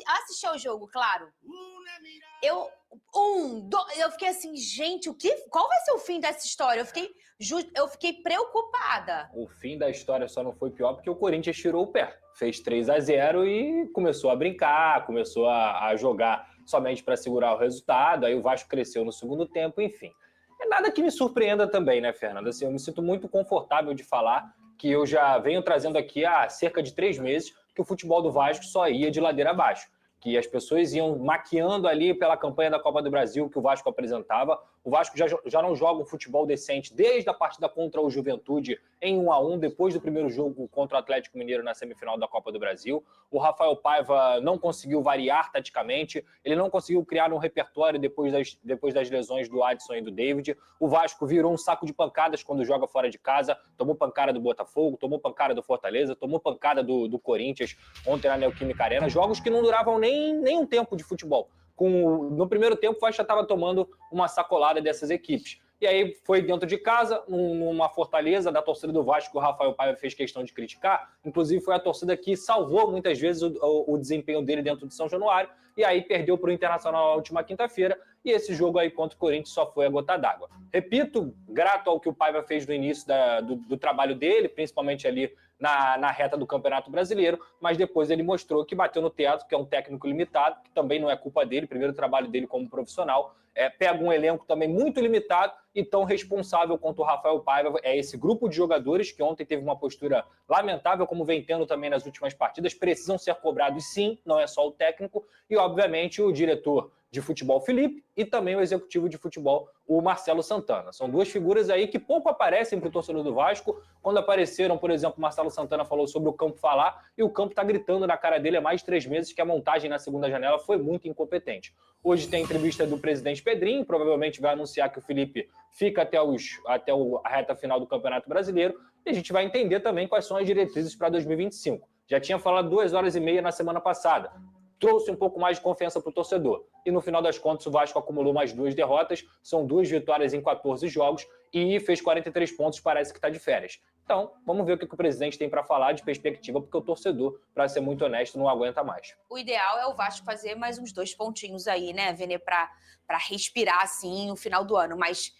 assisti ao jogo, claro. Eu fiquei assim, gente, qual vai ser o fim dessa história? Eu fiquei preocupada. O fim da história só não foi pior porque o Corinthians tirou o pé. Fez 3-0 e começou a brincar, começou a jogar somente para segurar o resultado. Aí o Vasco cresceu no segundo tempo, enfim. É nada que me surpreenda também, né, Fernanda? Assim, eu me sinto muito confortável de falar que eu já venho trazendo aqui há cerca de 3 meses que o futebol do Vasco só ia de ladeira abaixo. Que as pessoas iam maquiando ali pela campanha da Copa do Brasil que o Vasco apresentava. O Vasco já não joga um futebol decente desde a partida contra o Juventude em 1-1, depois do primeiro jogo contra o Atlético Mineiro na semifinal da Copa do Brasil. O Rafael Paiva não conseguiu variar taticamente, ele não conseguiu criar um repertório depois das lesões do Adson e do David. O Vasco virou um saco de pancadas quando joga fora de casa, tomou pancada do Botafogo, tomou pancada do Fortaleza, tomou pancada do Corinthians ontem na Neoquímica Arena, jogos que não duravam nem um tempo de futebol. No primeiro tempo, o Vasco já estava tomando uma sacolada dessas equipes. E aí foi dentro de casa, numa fortaleza da torcida do Vasco, que o Rafael Paiva fez questão de criticar. Inclusive foi a torcida que salvou muitas vezes o desempenho dele dentro de São Januário. E aí perdeu para o Internacional na última quinta-feira. E esse jogo aí contra o Corinthians só foi a gota d'água. Repito, grato ao que o Paiva fez no início do trabalho dele, principalmente ali na reta do Campeonato Brasileiro, mas depois ele mostrou que bateu no teto, que é um técnico limitado, que também não é culpa dele, primeiro trabalho dele como profissional, pega um elenco também muito limitado e tão responsável quanto o Rafael Paiva é esse grupo de jogadores que ontem teve uma postura lamentável, como vem tendo também nas últimas partidas, precisam ser cobrados sim, não é só o técnico, e obviamente o diretor de futebol Felipe e também o executivo de futebol, o Marcelo Santana. São duas figuras aí que pouco aparecem para o torcedor do Vasco. Quando apareceram, por exemplo, o Marcelo Santana falou sobre o campo falar e o campo está gritando na cara dele há mais de 3 meses que a montagem na segunda janela foi muito incompetente. Hoje tem a entrevista do presidente Pedrinho, provavelmente vai anunciar que o Felipe fica até a reta final do Campeonato Brasileiro e a gente vai entender também quais são as diretrizes para 2025. Já tinha falado 2h30 na semana passada. Trouxe um pouco mais de confiança para o torcedor. E no final das contas, o Vasco acumulou mais 2 derrotas, são 2 vitórias em 14 jogos e fez 43 pontos, parece que está de férias. Então, vamos ver o que o presidente tem para falar de perspectiva, porque o torcedor, para ser muito honesto, não aguenta mais. O ideal é o Vasco fazer mais uns 2 pontinhos aí, né, Vene, para respirar, assim, no final do ano. Mas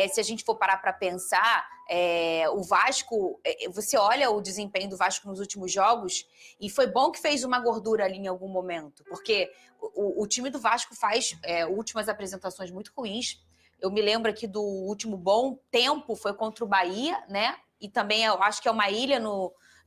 se a gente for parar para pensar, o Vasco, você olha o desempenho do Vasco nos últimos jogos e foi bom que fez uma gordura ali em algum momento, porque o time do Vasco faz últimas apresentações muito ruins. Eu me lembro aqui do último bom tempo, foi contra o Bahia, né? E também eu acho que é uma ilha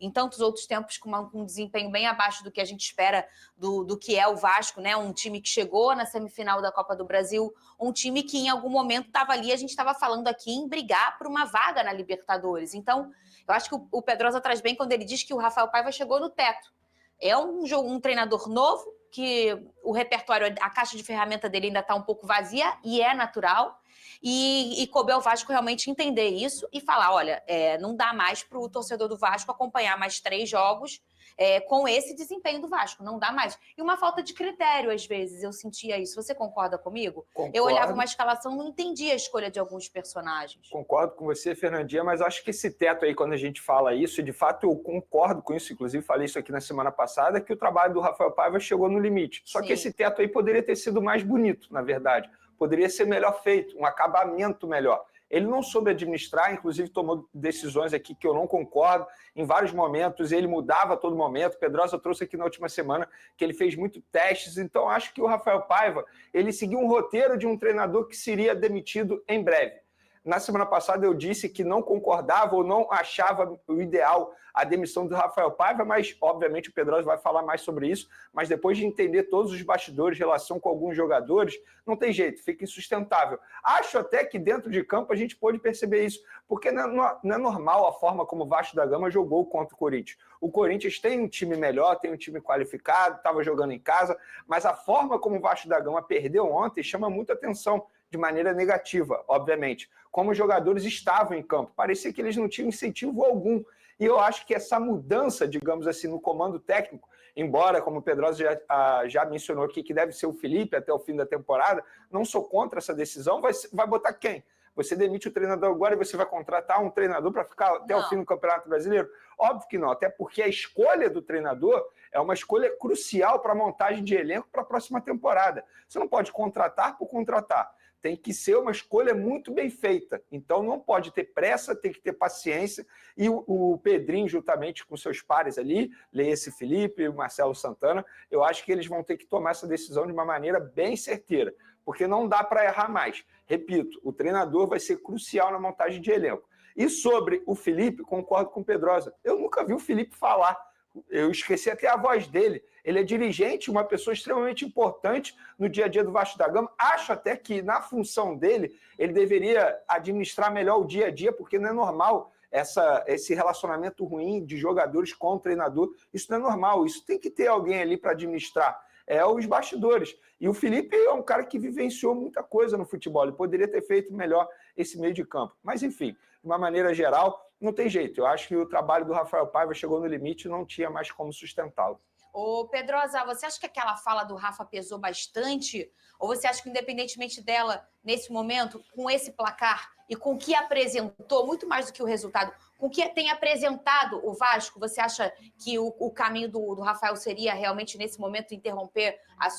em tantos outros tempos com um desempenho bem abaixo do que a gente espera do que é o Vasco, né? Um time que chegou na semifinal da Copa do Brasil, um time que em algum momento estava ali, a gente estava falando aqui em brigar por uma vaga na Libertadores. Então, eu acho que o Pedrosa traz bem quando ele diz que o Rafael Paiva chegou no teto. É um treinador novo, que o repertório, a caixa de ferramenta dele ainda está um pouco vazia, e é natural. E coube ao Vasco realmente entender isso e falar, olha, não dá mais para o torcedor do Vasco acompanhar mais 3 jogos com esse desempenho do Vasco, não dá mais. E uma falta de critério, às vezes, eu sentia isso. Você concorda comigo? Concordo. Eu olhava uma escalação e não entendia a escolha de alguns personagens. Concordo com você, Fernandinha, mas acho que esse teto aí, quando a gente fala isso, e de fato eu concordo com isso, inclusive falei isso aqui na semana passada, que o trabalho do Rafael Paiva chegou no limite. Só que esse teto aí poderia ter sido mais bonito, na verdade. Poderia ser melhor feito, um acabamento melhor. Ele não soube administrar, inclusive tomou decisões aqui que eu não concordo. Em vários momentos, ele mudava a todo momento. Pedrosa trouxe aqui na última semana que ele fez muito testes. Então, acho que o Rafael Paiva, ele seguiu um roteiro de um treinador que seria demitido em breve. Na semana passada eu disse que não concordava ou não achava o ideal a demissão do Rafael Paiva, mas obviamente o Pedrosa vai falar mais sobre isso, mas depois de entender todos os bastidores, relação com alguns jogadores, não tem jeito, fica insustentável. Acho até que dentro de campo a gente pôde perceber isso, porque não é normal a forma como o Vasco da Gama jogou contra o Corinthians. O Corinthians tem um time melhor, tem um time qualificado, estava jogando em casa, mas a forma como o Vasco da Gama perdeu ontem chama muita atenção, de maneira negativa, obviamente. Como os jogadores estavam em campo, parecia que eles não tinham incentivo algum. E eu acho que essa mudança, digamos assim, no comando técnico, embora, como o Pedrosa já mencionou aqui, que deve ser o Felipe até o fim da temporada, não sou contra essa decisão, vai botar quem? Você demite o treinador agora e você vai contratar um treinador para ficar até o fim do Campeonato Brasileiro? Óbvio que não, até porque a escolha do treinador é uma escolha crucial para a montagem de elenco para a próxima temporada. Você não pode contratar por contratar. Tem que ser uma escolha muito bem feita. Então não pode ter pressa, tem que ter paciência. E o Pedrinho, juntamente com seus pares ali, Leia-se Felipe, o Marcelo Santana, eu acho que eles vão ter que tomar essa decisão de uma maneira bem certeira, porque não dá para errar mais. Repito, o treinador vai ser crucial na montagem de elenco. E sobre o Felipe, concordo com o Pedrosa. Eu nunca vi o Felipe falar. Eu esqueci até a voz dele. Ele é dirigente, uma pessoa extremamente importante no dia a dia do Vasco da Gama. Acho até que, na função dele, ele deveria administrar melhor o dia a dia, porque não é normal esse relacionamento ruim de jogadores com o treinador. Isso não é normal. Isso tem que ter alguém ali para administrar. É os bastidores. E o Felipe é um cara que vivenciou muita coisa no futebol. Ele poderia ter feito melhor esse meio de campo. Mas, enfim, de uma maneira geral, não tem jeito. Eu acho que o trabalho do Rafael Paiva chegou no limite e não tinha mais como sustentá-lo. Ô, Pedrosa, você acha que aquela fala do Rafa pesou bastante? Ou você acha que, independentemente dela, nesse momento, com esse placar e com o que apresentou, muito mais do que o resultado, com o que tem apresentado o Vasco, você acha que o caminho do Rafael seria realmente, nesse momento, interromper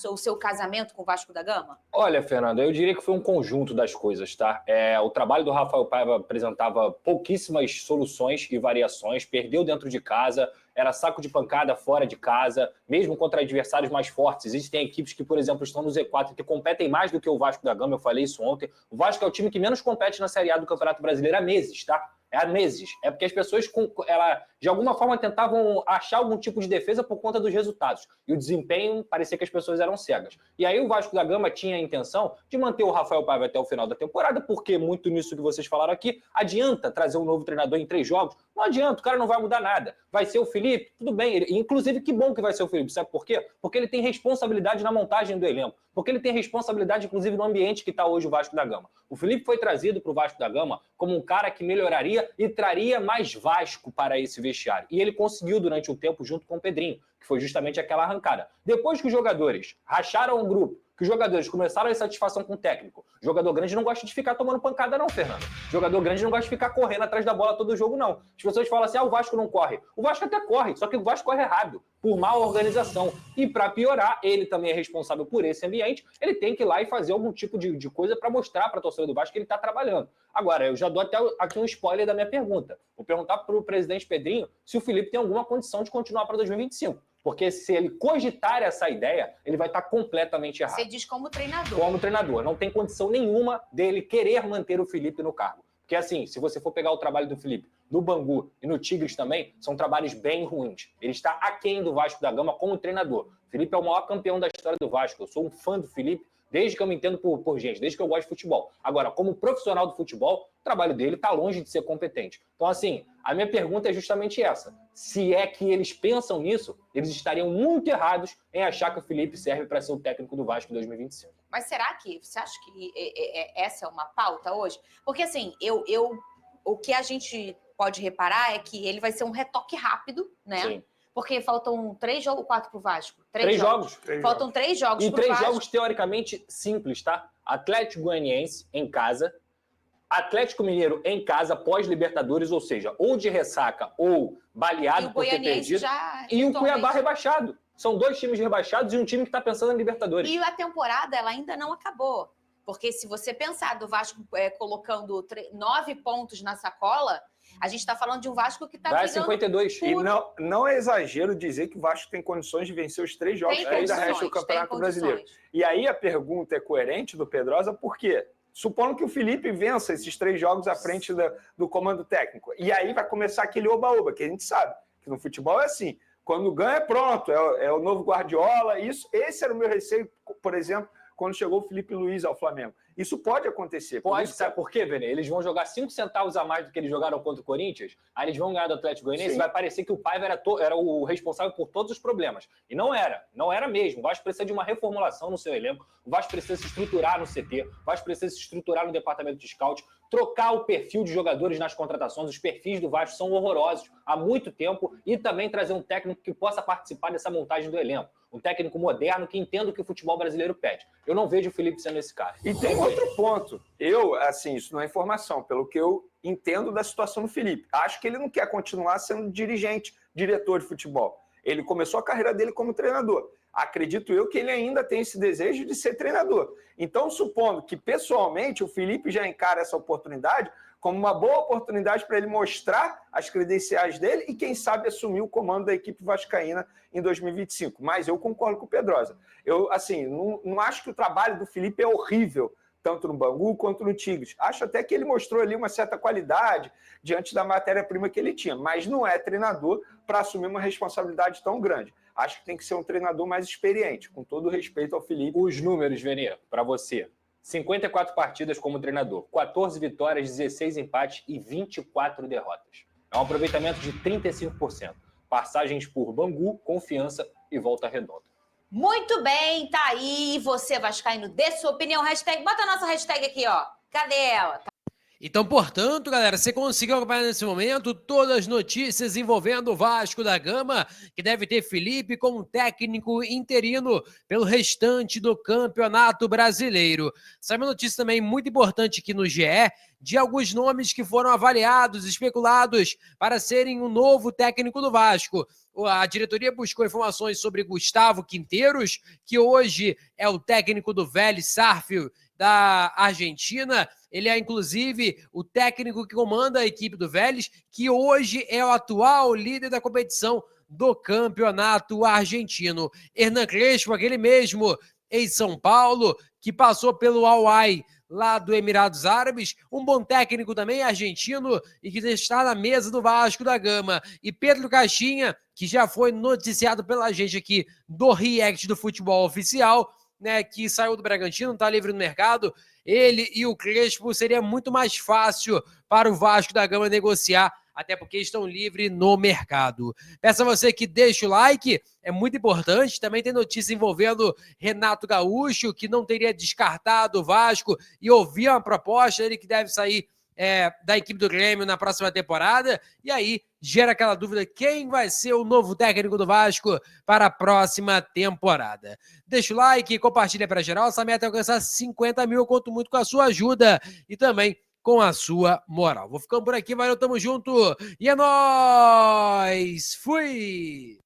o seu casamento com o Vasco da Gama? Olha, Fernanda, eu diria que foi um conjunto das coisas, tá? O trabalho do Rafael Paiva apresentava pouquíssimas soluções e variações, perdeu dentro de casa, era saco de pancada fora de casa, mesmo contra adversários mais fortes. Existem equipes que, por exemplo, estão no Z4 que competem mais do que o Vasco da Gama, eu falei isso ontem. O Vasco é o time que menos compete na Série A do Campeonato Brasileiro há meses, tá? Há meses. É porque as pessoas, de alguma forma, tentavam achar algum tipo de defesa por conta dos resultados. E o desempenho, parecia que as pessoas eram cegas. E aí o Vasco da Gama tinha a intenção de manter o Rafael Paiva até o final da temporada, porque muito nisso que vocês falaram aqui, adianta trazer um novo treinador em 3 jogos? Não adianta, o cara não vai mudar nada. Vai ser o Felipe? Tudo bem. Inclusive, que bom que vai ser o Felipe. Sabe por quê? Porque ele tem responsabilidade na montagem do elenco. Porque ele tem responsabilidade, inclusive, no ambiente que está hoje o Vasco da Gama. O Felipe foi trazido para o Vasco da Gama como um cara que melhoraria e traria mais Vasco para esse vestiário. E ele conseguiu durante um tempo junto com o Pedrinho, que foi justamente aquela arrancada. Depois que os jogadores racharam o grupo, que os jogadores começaram a insatisfação com o técnico, jogador grande não gosta de ficar tomando pancada não, Fernando. Jogador grande não gosta de ficar correndo atrás da bola todo jogo, não. As pessoas falam assim, o Vasco não corre. O Vasco até corre, só que o Vasco corre rápido, por má organização. E para piorar, ele também é responsável por esse ambiente, ele tem que ir lá e fazer algum tipo de coisa para mostrar para a torcida do Vasco que ele está trabalhando. Agora, eu já dou até aqui um spoiler da minha pergunta. Vou perguntar para o presidente Pedrinho se o Felipe tem alguma condição de continuar para 2025. Porque se ele cogitar essa ideia, ele vai estar completamente errado. Você diz como treinador. Como treinador. Não tem condição nenhuma dele querer manter o Felipe no cargo. Porque assim, se você for pegar o trabalho do Felipe no Bangu e no Tigres também, são trabalhos bem ruins. Ele está aquém do Vasco da Gama como treinador. O Felipe é o maior campeão da história do Vasco. Eu sou um fã do Felipe desde que eu me entendo por gente, desde que eu gosto de futebol. Agora, como profissional do futebol, o trabalho dele está longe de ser competente. Então, assim, a minha pergunta é justamente essa. Se é que eles pensam nisso, eles estariam muito errados em achar que o Felipe serve para ser o técnico do Vasco em 2025. Mas será que você acha que essa é uma pauta hoje? Porque, assim, o que a gente pode reparar é que ele vai ser um retoque rápido, né? Sim. Porque faltam 3 jogos ou 4 para o Vasco? 3 jogos. Faltam 3 jogos para o Vasco. E 3 jogos teoricamente simples, tá? Atlético Goianiense em casa, Atlético Mineiro em casa pós-Libertadores, ou seja, ou de ressaca ou baleado por ter perdido. E o Cuiabá rebaixado. São 2 times rebaixados e um time que está pensando em Libertadores. E a temporada ela ainda não acabou. Porque se você pensar do Vasco colocando 9 pontos na sacola, a gente está falando de um Vasco que está brigando 52. E não é exagero dizer que o Vasco tem condições de vencer os 3 jogos que ainda restam do Campeonato Brasileiro. E aí a pergunta é coerente do Pedrosa, por quê? Supondo que o Felipe vença esses 3 jogos à frente do comando técnico. E aí vai começar aquele oba-oba, que a gente sabe que no futebol é assim. Quando ganha, pronto, é o novo Guardiola. Esse era o meu receio, por exemplo, quando chegou o Felipe Luiz ao Flamengo. Isso pode acontecer. Pode, sabe por quê, Vene? Eles vão jogar 5 centavos a mais do que eles jogaram contra o Corinthians, aí eles vão ganhar do Atlético Goianiense e vai parecer que o Paiva era o responsável por todos os problemas. E não era mesmo. O Vasco precisa de uma reformulação no seu elenco, o Vasco precisa se estruturar no CT, o Vasco precisa se estruturar no departamento de scout. trocar o perfil de jogadores nas contratações. Os perfis do Vasco são horrorosos há muito tempo e também trazer um técnico que possa participar dessa montagem do elenco. Um técnico moderno que entenda o que o futebol brasileiro pede. Eu não vejo o Felipe sendo esse cara. E tem outro ponto. Isso não é informação, pelo que eu entendo da situação do Felipe. Acho que ele não quer continuar sendo dirigente, diretor de futebol. Ele começou a carreira dele como treinador. Acredito eu que ele ainda tem esse desejo de ser treinador. Então, supondo que, pessoalmente, o Felipe já encara essa oportunidade como uma boa oportunidade para ele mostrar as credenciais dele e, quem sabe, assumir o comando da equipe vascaína em 2025. Mas eu concordo com o Pedrosa. Eu, não acho que o trabalho do Felipe é horrível, tanto no Bangu quanto no Tigres. Acho até que ele mostrou ali uma certa qualidade diante da matéria-prima que ele tinha, mas não é treinador para assumir uma responsabilidade tão grande. Acho que tem que ser um treinador mais experiente, com todo o respeito ao Felipe. Os números, Vene, para você. 54 partidas como treinador, 14 vitórias, 16 empates e 24 derrotas. É um aproveitamento de 35%. Passagens por Bangu, Confiança e Volta Redonda. Muito bem, tá aí. Você, vascaíno, dê sua opinião. Hashtag, bota a nossa hashtag aqui, ó. Cadê ela? Então, portanto, galera, você conseguiu acompanhar nesse momento todas as notícias envolvendo o Vasco da Gama, que deve ter Felipe como técnico interino pelo restante do Campeonato Brasileiro. Sabe uma notícia também muito importante aqui no GE, de alguns nomes que foram avaliados, especulados para serem o novo técnico do Vasco. A diretoria buscou informações sobre Gustavo Quinteiros, que hoje é o técnico do Vélez Sarsfield da Argentina. Ele é, inclusive, o técnico que comanda a equipe do Vélez, que hoje é o atual líder da competição do Campeonato Argentino. Hernan Crespo, aquele mesmo ex-São Paulo, que passou pelo Al-Ahly lá do Emirados Árabes, um bom técnico também, argentino, e que está na mesa do Vasco da Gama. E Pedro Caixinha, que já foi noticiado pela gente aqui do React do Futebol Oficial, né, que saiu do Bragantino, está livre no mercado. Ele e o Crespo seria muito mais fácil para o Vasco da Gama negociar, até porque estão livres no mercado. Peço a você que deixe o like, é muito importante. Também tem notícia envolvendo Renato Gaúcho, que não teria descartado o Vasco e ouvia uma proposta, ele que deve sair da equipe do Grêmio na próxima temporada, e aí gera aquela dúvida, quem vai ser o novo técnico do Vasco para a próxima temporada? Deixa o like, compartilha para geral, essa meta é alcançar 50 mil, eu conto muito com a sua ajuda e também com a sua moral. Vou ficando por aqui, valeu, tamo junto, e é nóis! Fui!